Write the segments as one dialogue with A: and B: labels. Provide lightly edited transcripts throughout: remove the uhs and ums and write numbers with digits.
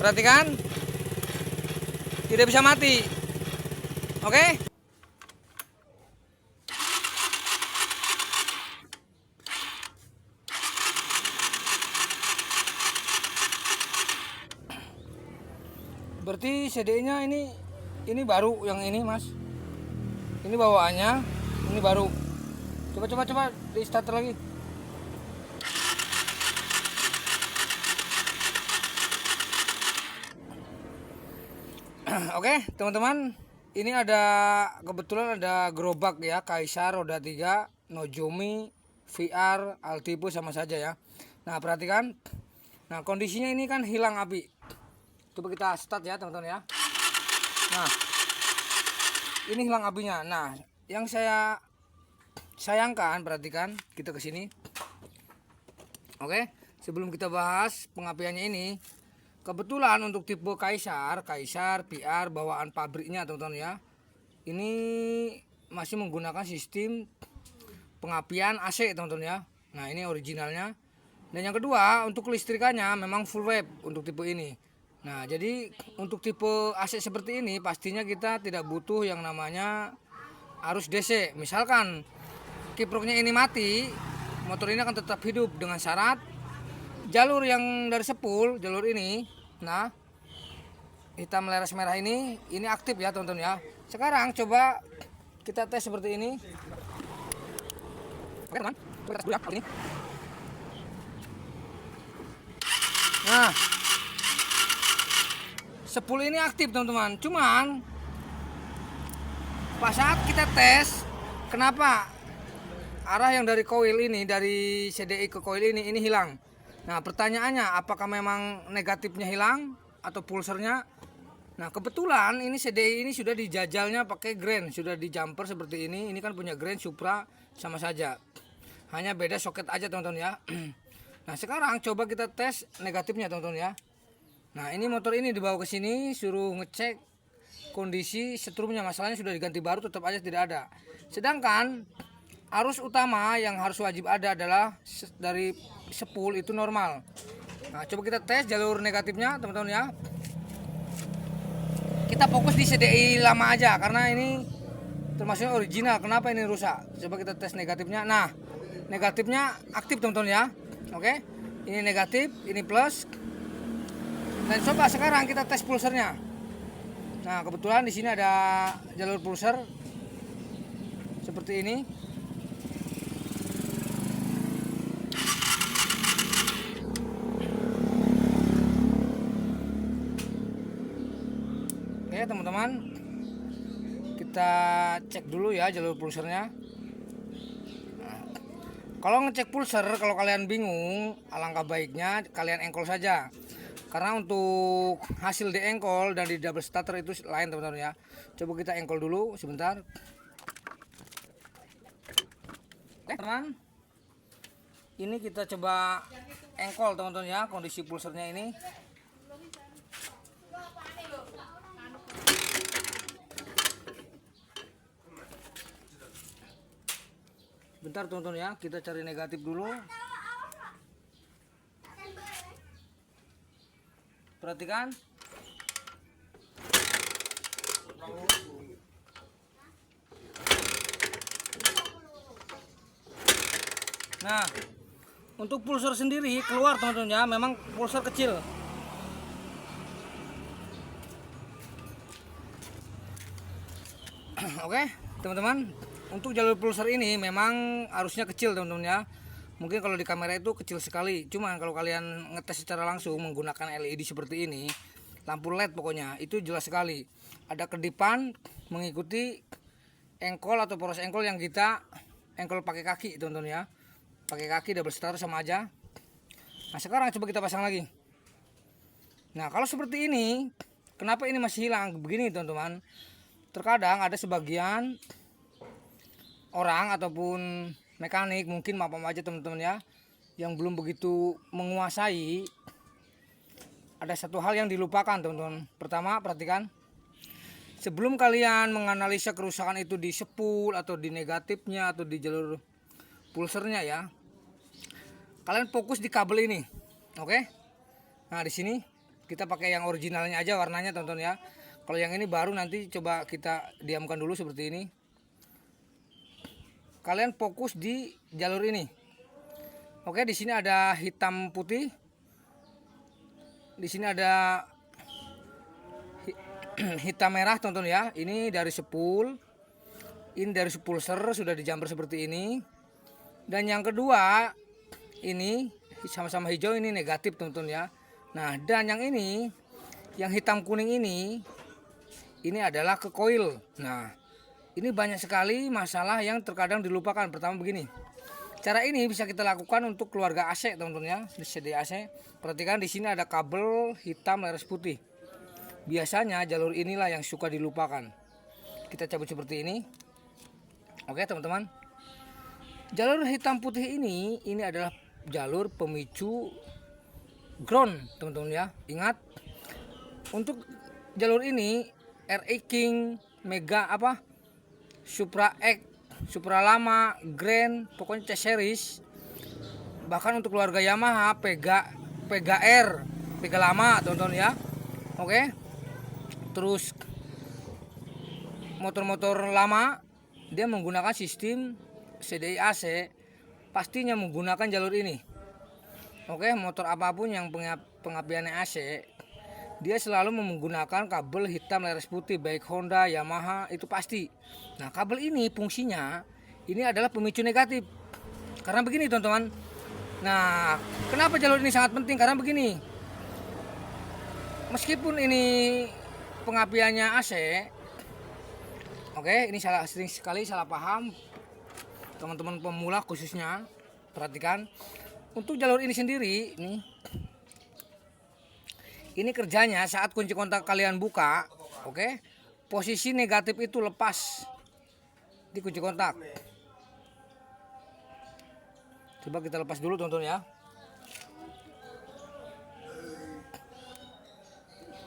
A: Perhatikan, tidak bisa mati. Oke. Berarti CDI-nya ini baru yang ini, Mas. Ini bawaannya, ini baru. Coba di starter lagi. Oke, teman-teman. Ini kebetulan ada gerobak ya, Kaisar roda 3, Nozomi, VR, Altipo sama saja ya. Nah, perhatikan. Nah, kondisinya ini kan hilang api. Coba kita start ya, teman-teman ya. Nah, ini hilang apinya. Nah, yang saya sayangkan, perhatikan, kita ke sini. Oke, sebelum kita bahas pengapiannya ini, kebetulan untuk tipe Kaisar PR bawaan pabriknya, teman-teman ya. Ini masih menggunakan sistem pengapian AC, teman-teman ya. Nah, ini originalnya. Dan yang kedua, untuk kelistrikannya memang full wave untuk tipe ini. Nah, jadi untuk tipe AC seperti ini pastinya kita tidak butuh yang namanya arus DC. Misalkan kiproknya ini mati, motor ini akan tetap hidup dengan syarat jalur yang dari sepul, jalur ini, nah hitam leres merah ini aktif ya, teman-teman ya. Sekarang coba kita tes seperti ini. Oke, teman, coba tes dulu ya kali ini. Nah, sepul ini aktif, teman-teman. Cuman pas saat kita tes, kenapa arah yang dari koil ini, dari CDI ke koil ini hilang? Nah, pertanyaannya, apakah memang negatifnya hilang atau pulsernya? Nah, kebetulan ini CDI ini sudah dijajalnya pakai grand, sudah di jumper seperti ini. Ini kan punya grand, Supra, sama saja. Hanya beda soket aja, teman-teman ya. Nah, sekarang coba kita tes negatifnya, teman-teman ya. Nah, ini motor ini dibawa ke sini, suruh ngecek kondisi setrumnya. Masalahnya sudah diganti baru, tetap aja tidak ada. Sedangkan arus utama yang harus wajib ada adalah dari sepul itu normal. Nah, coba kita tes jalur negatifnya, teman-teman ya. Kita fokus di CDI lama aja karena ini termasuk original. Kenapa ini rusak? Coba kita tes negatifnya. Nah, negatifnya aktif, teman-teman ya. Oke. Ini negatif, ini plus. Dan coba sekarang kita tes pulsernya. Nah, kebetulan di sini ada jalur pulser seperti ini. Oke, teman-teman, kita cek dulu ya jalur pulsernya. Nah, kalau ngecek pulser, kalau kalian bingung, alangkah baiknya kalian engkol saja. Karena untuk hasil di engkol dan di double starter itu lain, teman-teman ya. Coba kita engkol dulu sebentar. Oke, teman. Ini kita coba engkol, teman-teman ya, kondisi pulsernya ini. Bentar, teman-teman ya, kita cari negatif dulu. Perhatikan. Nah, untuk pulser sendiri keluar, teman-teman ya, memang pulser kecil. Oke, teman-teman, untuk jalur pulser ini memang arusnya kecil, teman-teman ya. Mungkin kalau di kamera itu kecil sekali. Cuman kalau kalian ngetes secara langsung menggunakan LED seperti ini, lampu LED pokoknya, itu jelas sekali. Ada kedipan mengikuti engkol atau poros engkol yang kita engkol pakai kaki, teman-teman ya. Pakai kaki double starter sama aja. Nah, sekarang coba kita pasang lagi. Nah, kalau seperti ini, kenapa ini masih hilang? Begini, teman-teman. Terkadang ada sebagian orang ataupun mekanik, mungkin maaf aja teman-teman ya, yang belum begitu menguasai. Ada satu hal yang dilupakan, teman-teman. Pertama, perhatikan. Sebelum kalian menganalisa kerusakan itu di sepul atau di negatifnya atau di jalur pulsernya ya, kalian fokus di kabel ini. Oke. Nah, di sini Kita pakai yang originalnya aja warnanya teman-teman ya. Kalau yang ini baru, nanti coba kita diamkan dulu seperti ini. Kalian fokus di jalur ini. Oke, di sini ada hitam putih. Di sini ada hitam merah teman-teman ya. Ini dari spool. Ini dari spulser sudah dijamper seperti ini. Dan yang kedua ini sama-sama hijau, ini negatif teman-teman ya. Nah, dan yang ini yang hitam kuning ini adalah ke koil. Nah, ini banyak sekali masalah yang terkadang dilupakan. Pertama begini. Cara ini bisa kita lakukan untuk keluarga AC teman-teman ya, di CD AC. Perhatikan di sini ada kabel hitam leres putih. Biasanya jalur inilah yang suka dilupakan. Kita cabut seperti ini. Oke teman-teman. Jalur hitam putih ini adalah jalur pemicu ground teman-teman ya. Ingat, untuk jalur ini RE King, Mega Supra X, Supra Lama, Grand, pokoknya C series. Bahkan untuk keluarga Yamaha, Pega R, Pega lama teman-teman ya. Oke. Terus motor-motor lama dia menggunakan sistem CDI AC, pastinya menggunakan jalur ini. Oke, motor apapun yang pengapiannya AC, dia selalu menggunakan kabel hitam leres putih, baik Honda, Yamaha, itu pasti. Nah, kabel ini fungsinya ini adalah pemicu negatif. Karena begini teman-teman. Nah, kenapa jalur ini sangat penting? Karena begini. Meskipun ini pengapiannya AC, oke, ini sering sekali salah paham teman-teman pemula khususnya. Perhatikan, untuk jalur ini sendiri ini kerjanya saat kunci kontak kalian buka, oke, posisi negatif itu lepas di kunci kontak. Coba kita lepas dulu teman-teman ya.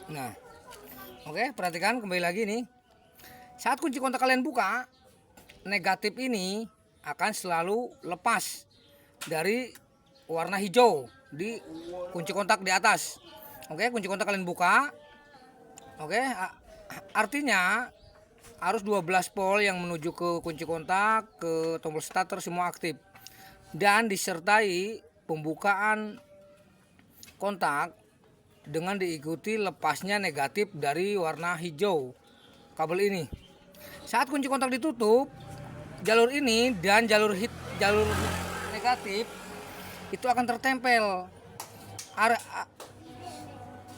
A: Nah, oke, perhatikan kembali lagi nih. Saat kunci kontak kalian buka, negatif ini akan selalu lepas dari warna hijau di kunci kontak di atas. Oke, kunci kontak kalian buka. Oke, artinya arus 12 volt yang menuju ke kunci kontak, ke tombol starter semua aktif. Dan disertai pembukaan kontak dengan diikuti lepasnya negatif dari warna hijau kabel ini. Saat kunci kontak ditutup, jalur ini dan jalur negatif itu akan tertempel.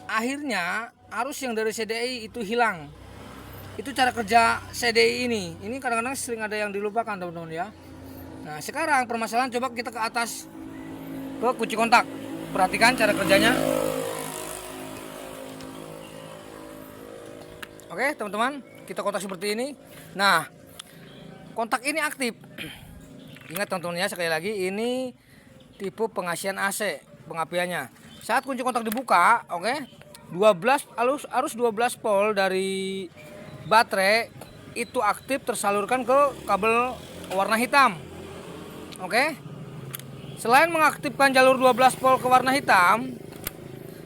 A: Akhirnya arus yang dari CDI itu hilang. Itu cara kerja CDI ini. Ini kadang-kadang sering ada yang dilupakan teman-teman ya. Nah, sekarang permasalahan coba kita ke atas, ke kunci kontak. Perhatikan cara kerjanya. Oke teman-teman, kita kontak seperti ini. Nah, kontak ini aktif. Ingat teman-teman ya, sekali lagi ini tipe pengasihan AC pengapiannya. Saat kunci kontak dibuka, oke, 12 arus 12 volt dari baterai itu aktif tersalurkan ke kabel warna hitam. Oke. Selain mengaktifkan jalur 12 volt ke warna hitam,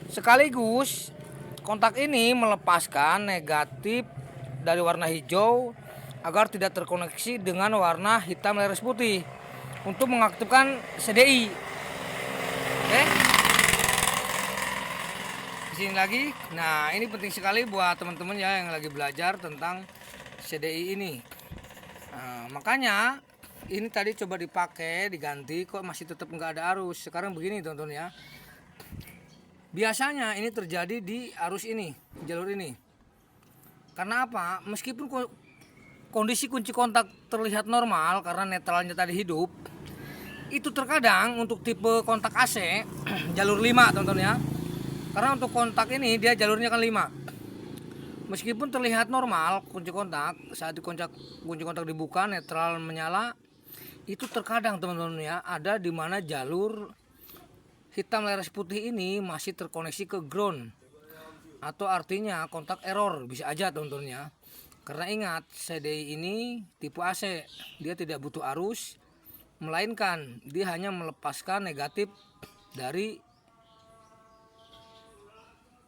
A: sekaligus kontak ini melepaskan negatif dari warna hijau agar tidak terkoneksi dengan warna hitam leres putih untuk mengaktifkan CDI. Oke. Di sini lagi. Nah, ini penting sekali buat teman-teman ya yang lagi belajar tentang CDI ini. Nah, makanya ini tadi coba dipakai, diganti, kok masih tetap nggak ada arus. Sekarang begini teman-teman ya. Biasanya ini terjadi di arus ini, jalur ini. Karena apa? Meskipun kondisi kunci kontak terlihat normal karena netralnya tadi hidup, itu terkadang untuk tipe kontak AC jalur 5 teman-teman ya. Karena untuk kontak ini dia jalurnya kan 5. Meskipun terlihat normal kunci kontak, saat kunci kontak dibuka netral menyala, itu terkadang teman-teman ya ada di mana jalur hitam leres putih ini masih terkoneksi ke ground, atau artinya kontak error, bisa aja teman-teman ya. Karena ingat, CDI ini tipe AC, dia tidak butuh arus, melainkan dia hanya melepaskan negatif dari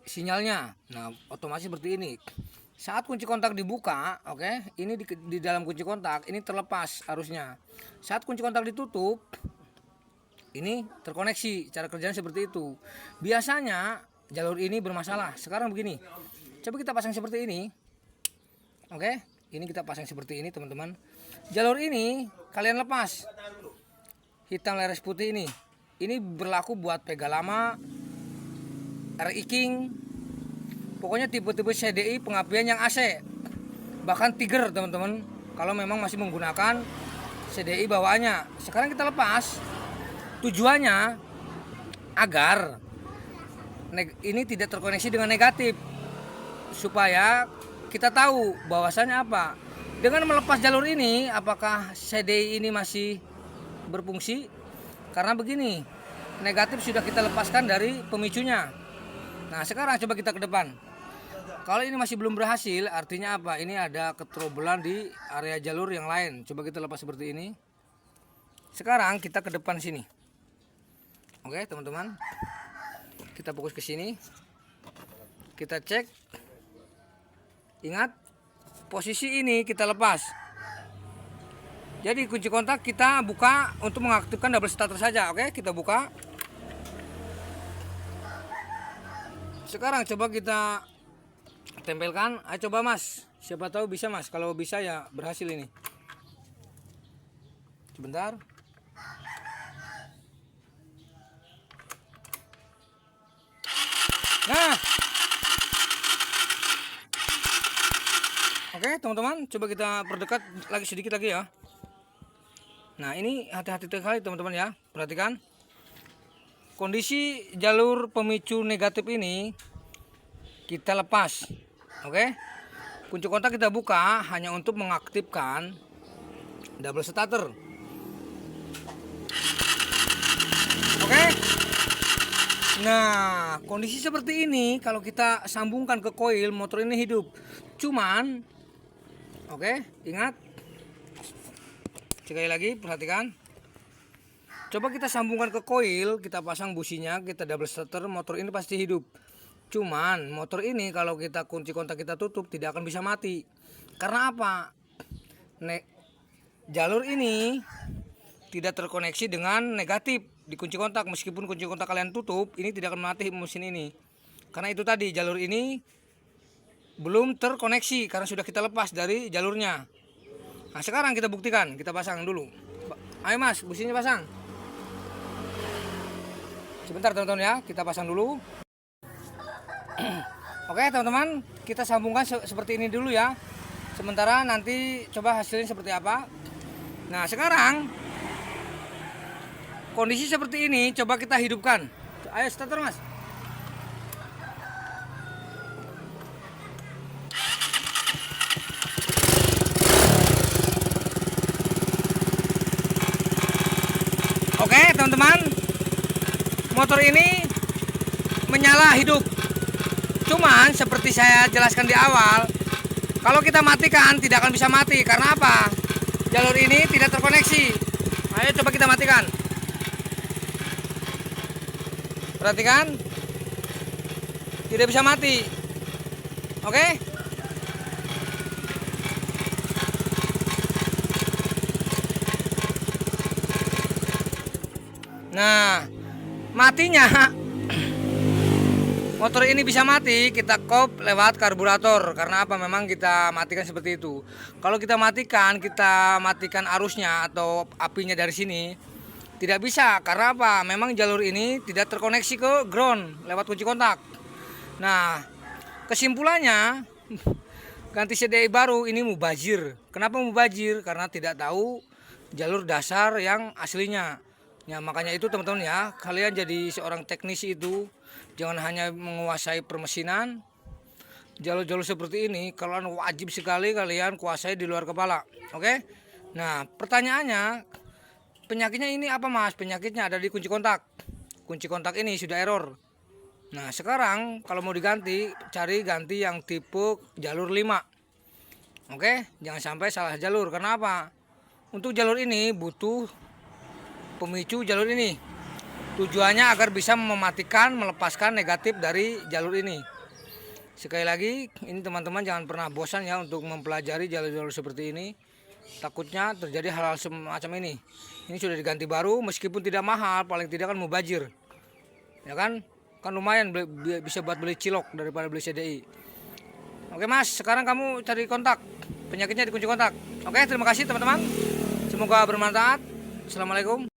A: sinyalnya. Nah, otomatis seperti ini. Saat kunci kontak dibuka, oke, ini di dalam kunci kontak ini terlepas arusnya. Saat kunci kontak ditutup, ini terkoneksi. Cara kerjanya seperti itu. Biasanya jalur ini bermasalah. Sekarang begini. Coba kita pasang seperti ini. Oke, ini kita pasang seperti ini, teman-teman. Jalur ini kalian lepas. Hitam leres putih ini. Ini berlaku buat Pega lama, RI King. Pokoknya tipe-tipe CDI pengapian yang AC. Bahkan Tiger, teman-teman. Kalau memang masih menggunakan CDI bawaannya. Sekarang kita lepas. Tujuannya agar ini tidak terkoneksi dengan negatif, supaya kita tahu bahwasannya apa. Dengan melepas jalur ini, apakah CDI ini masih berfungsi? Karena begini, negatif sudah kita lepaskan dari pemicunya. Nah, sekarang coba kita ke depan. Kalau ini masih belum berhasil, artinya apa? Ini ada keterobolan di area jalur yang lain. Coba kita lepas seperti ini. Sekarang kita ke depan sini. Oke, teman-teman. Kita fokus ke sini. Kita cek. Ingat, posisi ini kita lepas. Jadi kunci kontak kita buka untuk mengaktifkan double starter saja. Oke, kita buka. Sekarang coba kita tempelkan. Ayo coba Mas. Siapa tahu bisa Mas. Kalau bisa ya berhasil ini. Sebentar. Nah, oke teman-teman, coba kita perdekat lagi sedikit lagi ya. Nah, ini hati-hati sekali teman-teman ya. Perhatikan kondisi jalur pemicu negatif ini kita lepas. Oke, kunci kontak kita buka hanya untuk mengaktifkan double starter. Oke. Nah, kondisi seperti ini kalau kita sambungkan ke koil, motor ini hidup. Cuman, oke, ingat. Sekali lagi, perhatikan. Coba kita sambungkan ke koil, kita pasang businya, kita double starter, motor ini pasti hidup. Cuman, motor ini kalau kita kunci kontak kita tutup, tidak akan bisa mati. Karena apa? Jalur ini tidak terkoneksi dengan negatif di kunci kontak. Meskipun kunci kontak kalian tutup, ini tidak akan mati mesin ini. Karena itu tadi, jalur ini belum terkoneksi karena sudah kita lepas dari jalurnya. Nah, sekarang kita buktikan, kita pasang dulu. Ayo Mas, businya pasang. Sebentar teman-teman ya, kita pasang dulu. Oke teman-teman, kita sambungkan seperti ini dulu ya. Sementara nanti coba hasilnya seperti apa. Nah, sekarang kondisi seperti ini, coba kita hidupkan. Ayo starter Mas. Oke teman-teman, motor ini menyala hidup. Cuman seperti saya jelaskan di awal, kalau kita matikan tidak akan bisa mati. Karena apa? Jalur ini tidak terkoneksi. Ayo coba kita matikan. Perhatikan, tidak bisa mati. Oke. Nah, matinya motor ini bisa mati, kita kop lewat karburator. Karena apa? Memang kita matikan seperti itu. Kalau kita matikan arusnya atau apinya dari sini, tidak bisa. Karena apa? Memang jalur ini tidak terkoneksi ke ground lewat kunci kontak. Nah, kesimpulannya ganti CDI baru ini mubazir. Kenapa mubazir? Karena tidak tahu jalur dasar yang aslinya. Ya, makanya itu teman-teman ya, kalian jadi seorang teknisi itu jangan hanya menguasai permesinan. Jalur-jalur seperti ini kalian wajib sekali kalian kuasai di luar kepala. Oke? Nah, pertanyaannya, penyakitnya ini apa Mas? Penyakitnya ada di kunci kontak. Kunci kontak ini sudah error. Nah, sekarang kalau mau diganti, cari ganti yang tipe jalur 5. Oke? Jangan sampai salah jalur. Karena apa? Untuk jalur ini butuh pemicu jalur ini. Tujuannya agar bisa mematikan, melepaskan negatif dari jalur ini. Sekali lagi, ini teman-teman jangan pernah bosan ya untuk mempelajari jalur-jalur seperti ini. Takutnya terjadi hal-hal semacam ini. Ini sudah diganti baru, meskipun tidak mahal, paling tidak kan mubazir. Ya kan? Kan lumayan bisa buat beli cilok daripada beli CDI. Oke Mas, sekarang kamu cari kontak. Penyakitnya dikunci kontak. Oke, terima kasih teman-teman. Semoga bermanfaat. Assalamualaikum.